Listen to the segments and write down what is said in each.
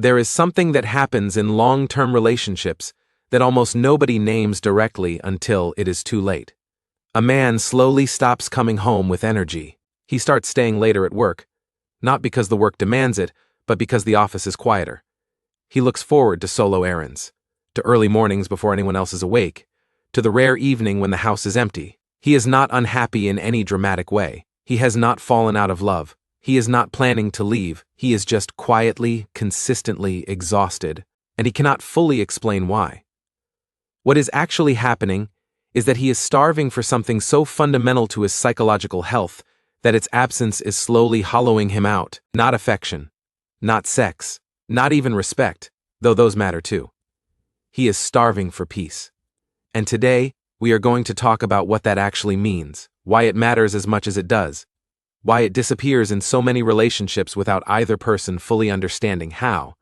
There is something that happens in long-term relationships that almost nobody names directly until it is too late. A man slowly stops coming home with energy. He starts staying later at work, not because the work demands it, but because the office is quieter. He looks forward to solo errands, to early mornings before anyone else is awake, to the rare evening when the house is empty. He is not unhappy in any dramatic way. He has not fallen out of love. He is not planning to leave. He is just quietly, consistently exhausted, and he cannot fully explain why. What is actually happening is that he is starving for something so fundamental to his psychological health that its absence is slowly hollowing him out. Not affection, not sex, not even respect, though those matter too. He is starving for peace. And today, we are going to talk about what that actually means, why it matters as much as it does, why it disappears in so many relationships without either person fully understanding how,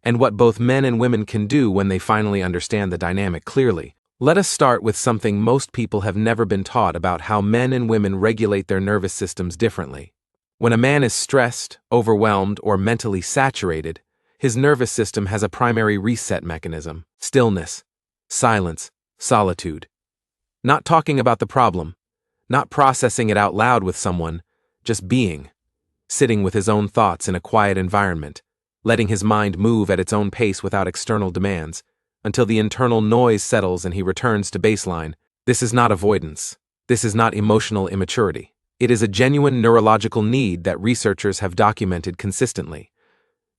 and what both men and women can do when they finally understand the dynamic clearly. Let us start with something most people have never been taught about: how men and women regulate their nervous systems differently. When a man is stressed, overwhelmed, or mentally saturated, his nervous system has a primary reset mechanism: stillness, silence, solitude. Not talking about the problem, not processing it out loud with someone, just being, sitting with his own thoughts in a quiet environment, letting his mind move at its own pace without external demands, until the internal noise settles and he returns to baseline. This is not avoidance. This is not emotional immaturity. It is a genuine neurological need that researchers have documented consistently.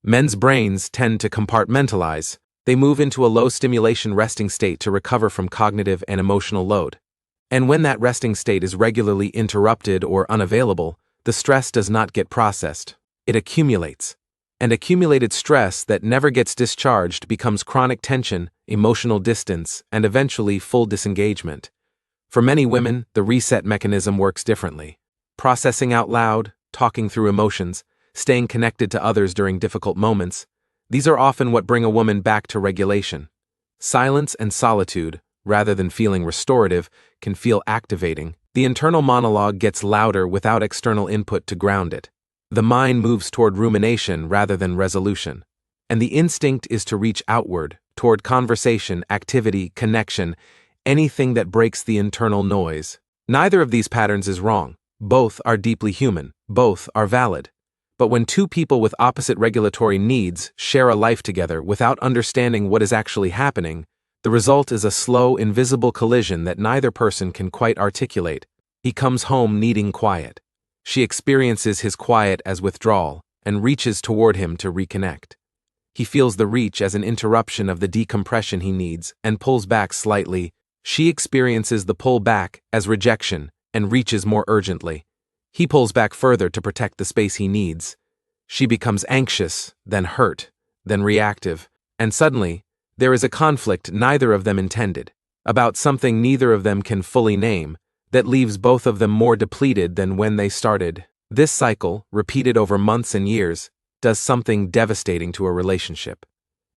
Men's brains tend to compartmentalize. They move into a low-stimulation resting state to recover from cognitive and emotional load. And when that resting state is regularly interrupted or unavailable, the stress does not get processed. It accumulates. And accumulated stress that never gets discharged becomes chronic tension, emotional distance, and eventually full disengagement. For many women, the reset mechanism works differently. Processing out loud, talking through emotions, staying connected to others during difficult moments, these are often what bring a woman back to regulation. Silence and solitude, rather than feeling restorative, can feel activating. The internal monologue gets louder without external input to ground it. The mind moves toward rumination rather than resolution. And the instinct is to reach outward, toward conversation, activity, connection, anything that breaks the internal noise. Neither of these patterns is wrong. Both are deeply human. Both are valid. But when two people with opposite regulatory needs share a life together without understanding what is actually happening, the result is a slow, invisible collision that neither person can quite articulate. He comes home needing quiet. She experiences his quiet as withdrawal and reaches toward him to reconnect. He feels the reach as an interruption of the decompression he needs and pulls back slightly. She experiences the pull back as rejection and reaches more urgently. He pulls back further to protect the space he needs. She becomes anxious, then hurt, then reactive, and suddenly, there is a conflict neither of them intended, about something neither of them can fully name, that leaves both of them more depleted than when they started. This cycle, repeated over months and years, does something devastating to a relationship.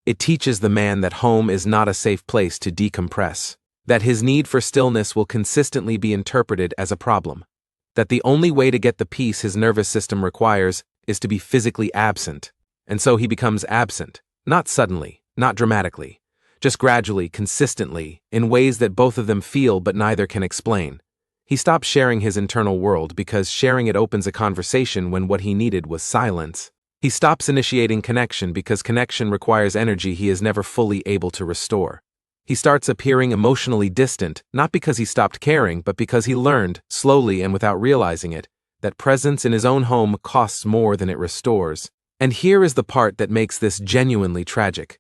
It teaches the man that home is not a safe place to decompress, that his need for stillness will consistently be interpreted as a problem, that the only way to get the peace his nervous system requires is to be physically absent, and so he becomes absent, not suddenly, not dramatically, just gradually, consistently, in ways that both of them feel but neither can explain. He stops sharing his internal world because sharing it opens a conversation when what he needed was silence. He stops initiating connection because connection requires energy he is never fully able to restore. He starts appearing emotionally distant, not because he stopped caring, but because he learned, slowly and without realizing it, that presence in his own home costs more than it restores. And here is the part that makes this genuinely tragic.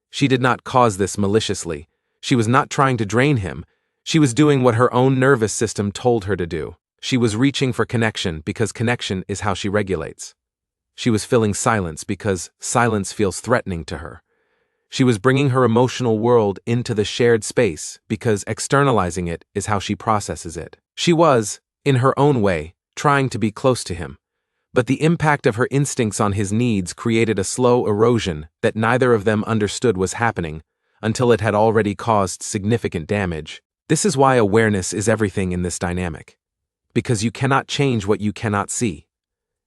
She did not cause this maliciously. She was not trying to drain him. She was doing what her own nervous system told her to do. She was reaching for connection because connection is how she regulates. She was filling silence because silence feels threatening to her. She was bringing her emotional world into the shared space because externalizing it is how she processes it. She was, in her own way, trying to be close to him. But the impact of her instincts on his needs created a slow erosion that neither of them understood was happening until it had already caused significant damage. This is why awareness is everything in this dynamic. Because you cannot change what you cannot see.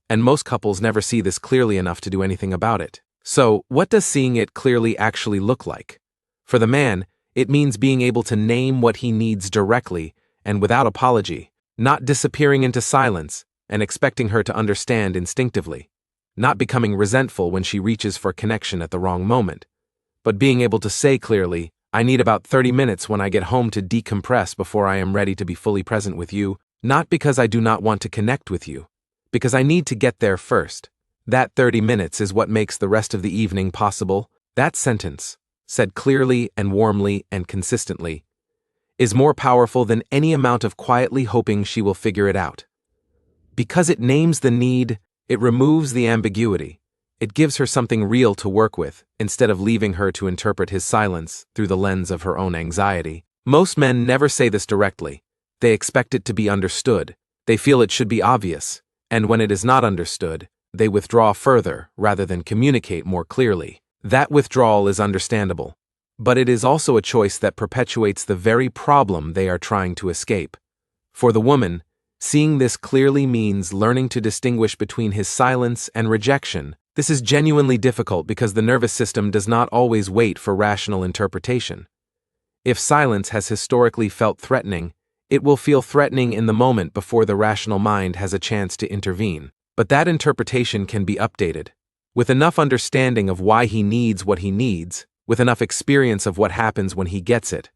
And most couples never see this clearly enough to do anything about it. So, what does seeing it clearly actually look like? For the man, it means being able to name what he needs directly and without apology, not disappearing into silence and expecting her to understand instinctively, not becoming resentful when she reaches for connection at the wrong moment, but being able to say clearly, I need about 30 minutes when I get home to decompress before I am ready to be fully present with you, not because I do not want to connect with you, because I need to get there first. That 30 minutes is what makes the rest of the evening possible. That sentence, said clearly and warmly and consistently, is more powerful than any amount of quietly hoping she will figure it out. Because it names the need, it removes the ambiguity. It gives her something real to work with, instead of leaving her to interpret his silence through the lens of her own anxiety. Most men never say this directly. They expect it to be understood. They feel it should be obvious. And when it is not understood, they withdraw further rather than communicate more clearly. That withdrawal is understandable. But it is also a choice that perpetuates the very problem they are trying to escape. For the woman, seeing this clearly means learning to distinguish between his silence and rejection. This is genuinely difficult because the nervous system does not always wait for rational interpretation. If silence has historically felt threatening, it will feel threatening in the moment before the rational mind has a chance to intervene. But that interpretation can be updated. With enough understanding of why he needs what he needs, with enough experience of what happens when he gets it,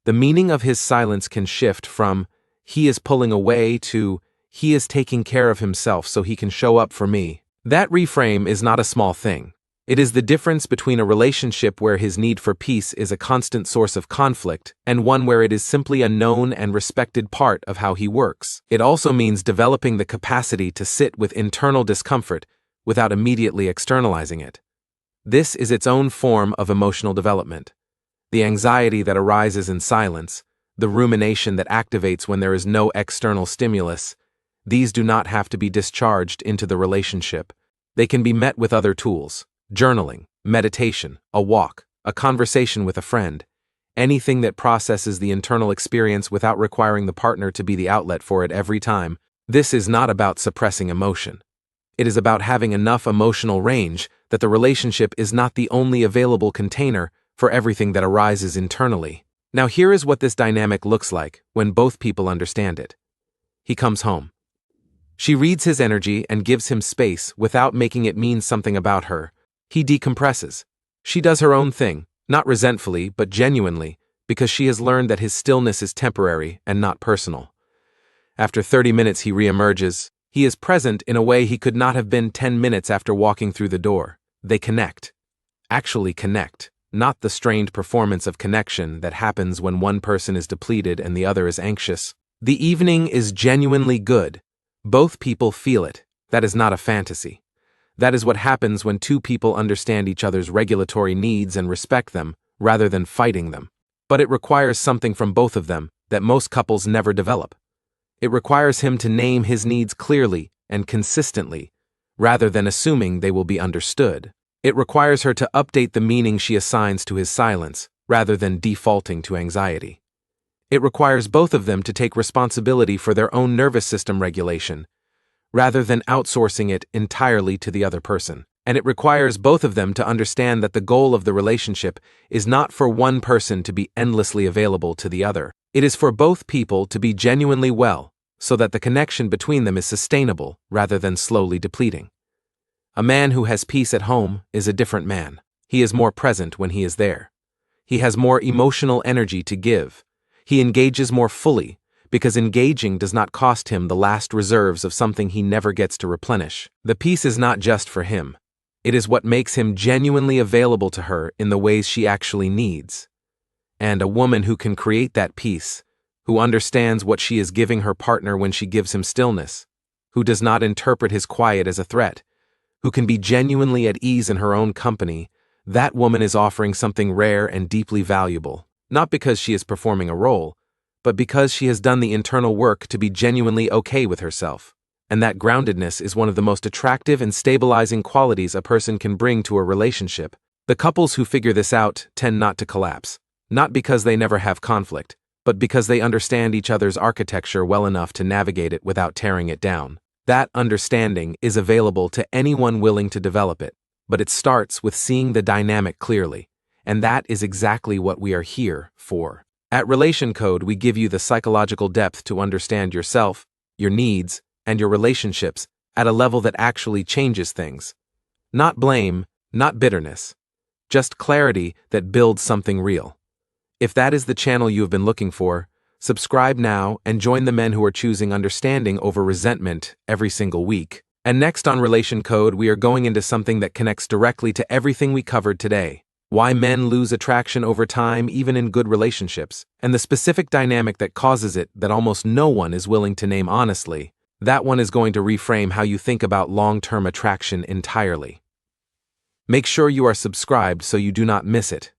the meaning of his silence can shift from, he is pulling away, to, he is taking care of himself so he can show up for me. That reframe is not a small thing. It is the difference between a relationship where his need for peace is a constant source of conflict and one where it is simply a known and respected part of how he works. It also means developing the capacity to sit with internal discomfort without immediately externalizing it. This is its own form of emotional development. The anxiety that arises in silence, the rumination that activates when there is no external stimulus, these do not have to be discharged into the relationship. They can be met with other tools: journaling, meditation, a walk, a conversation with a friend, anything that processes the internal experience without requiring the partner to be the outlet for it every time. This is not about suppressing emotion. It is about having enough emotional range that the relationship is not the only available container for everything that arises internally. Now here is what this dynamic looks like when both people understand it. He comes home. She reads his energy and gives him space without making it mean something about her. He decompresses. She does her own thing, not resentfully but genuinely, because she has learned that his stillness is temporary and not personal. After 30 minutes he reemerges. He is present in a way he could not have been 10 minutes after walking through the door. They connect. Actually connect, not the strained performance of connection that happens when one person is depleted and the other is anxious. The evening is genuinely good. Both people feel it. That is not a fantasy. That is what happens when two people understand each other's regulatory needs and respect them, rather than fighting them. But it requires something from both of them that most couples never develop. It requires him to name his needs clearly and consistently, rather than assuming they will be understood. It requires her to update the meaning she assigns to his silence, rather than defaulting to anxiety. It requires both of them to take responsibility for their own nervous system regulation, rather than outsourcing it entirely to the other person. And it requires both of them to understand that the goal of the relationship is not for one person to be endlessly available to the other. It is for both people to be genuinely well, so that the connection between them is sustainable rather than slowly depleting. A man who has peace at home is a different man. He is more present when he is there. He has more emotional energy to give. He engages more fully, because engaging does not cost him the last reserves of something he never gets to replenish. The peace is not just for him. It is what makes him genuinely available to her in the ways she actually needs. And a woman who can create that peace, who understands what she is giving her partner when she gives him stillness, who does not interpret his quiet as a threat, who can be genuinely at ease in her own company, that woman is offering something rare and deeply valuable, not because she is performing a role, but because she has done the internal work to be genuinely okay with herself. And that groundedness is one of the most attractive and stabilizing qualities a person can bring to a relationship. The couples who figure this out tend not to collapse, not because they never have conflict, but because they understand each other's architecture well enough to navigate it without tearing it down. That understanding is available to anyone willing to develop it, but it starts with seeing the dynamic clearly, and that is exactly what we are here for. At Relation Code, we give you the psychological depth to understand yourself, your needs, and your relationships at a level that actually changes things. Not blame, not bitterness. Just clarity that builds something real. If that is the channel you have been looking for, subscribe now and join the men who are choosing understanding over resentment every single week. And next on Relation Code, we are going into something that connects directly to everything we covered today. Why men lose attraction over time even in good relationships, and the specific dynamic that causes it that almost no one is willing to name honestly. That one is going to reframe how you think about long-term attraction entirely. Make sure you are subscribed so you do not miss it.